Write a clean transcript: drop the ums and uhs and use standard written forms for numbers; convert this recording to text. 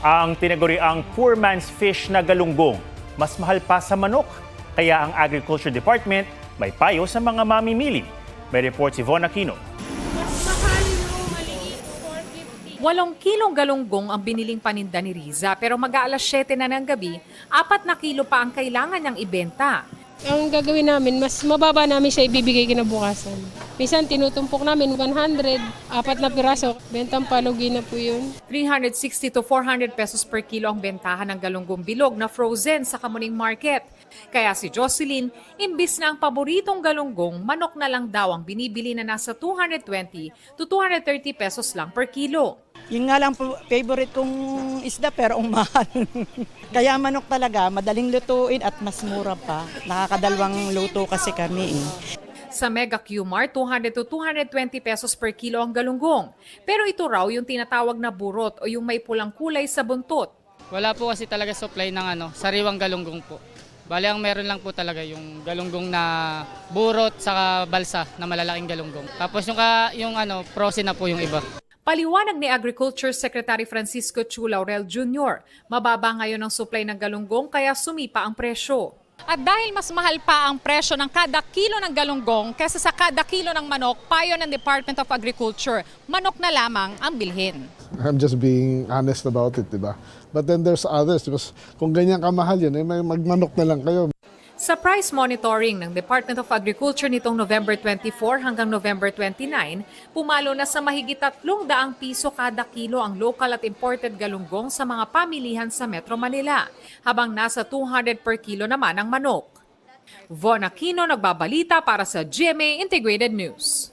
Ang tinaguriang poor man's fish na galunggong, mas mahal pa sa manok. Kaya ang Agriculture Department may payo sa mga mamimili. May report si Von Aquino. 8 kilong galunggong ang biniling paninda ni Riza pero mag-aalas 7 na ng gabi, 4 na kilo pa ang kailangan niyang ibenta. Ang gagawin namin, mas mababa namin siya ibibigay kinabukasan. Minsan tinutumpok namin 100, 4 na piraso, bentang palugi na po yun. 360 to 400 pesos per kilo ang bentahan ng galunggong bilog na frozen sa Kamuning Market. Kaya si Jocelyn, imbis na ang paboritong galunggong, manok na lang daw ang binibili na nasa 220 to 230 pesos lang per kilo. Yun nga lang po, favorite kong isda pero ang mahal. Kaya manok talaga, madaling lutuin at mas mura pa. Nakakadalawang luto kasi kami eh. Sa Mega Q-Mart, 200 to 220 pesos per kilo ang galunggong. Pero ito raw yung tinatawag na burot o yung may pulang kulay sa buntot. Wala po kasi talaga supply ng sariwang galunggong po. Bali ang meron lang po talaga yung galunggong na burot sa balsa na malalaking galunggong. Tapos yung frozen na po yung iba. Paliwanag ni Agriculture Secretary Francisco Chu Laurel Jr., mababa ngayon ang supply ng galunggong kaya sumipa ang presyo. At dahil mas mahal pa ang presyo ng kada kilo ng galunggong kaysa sa kada kilo ng manok, payo ng Department of Agriculture, manok na lamang ang bilhin. I'm just being honest about it, di ba? But then there's others. Kung ganyan kamahal yun, may magmanok na lang kayo. Sa price monitoring ng Department of Agriculture nitong November 24 hanggang November 29, pumalo na sa mahigit 300 piso kada kilo ang local at imported galunggong sa mga pamilihan sa Metro Manila, habang nasa 200 per kilo naman ang manok. Von Aquino, nagbabalita para sa GMA Integrated News.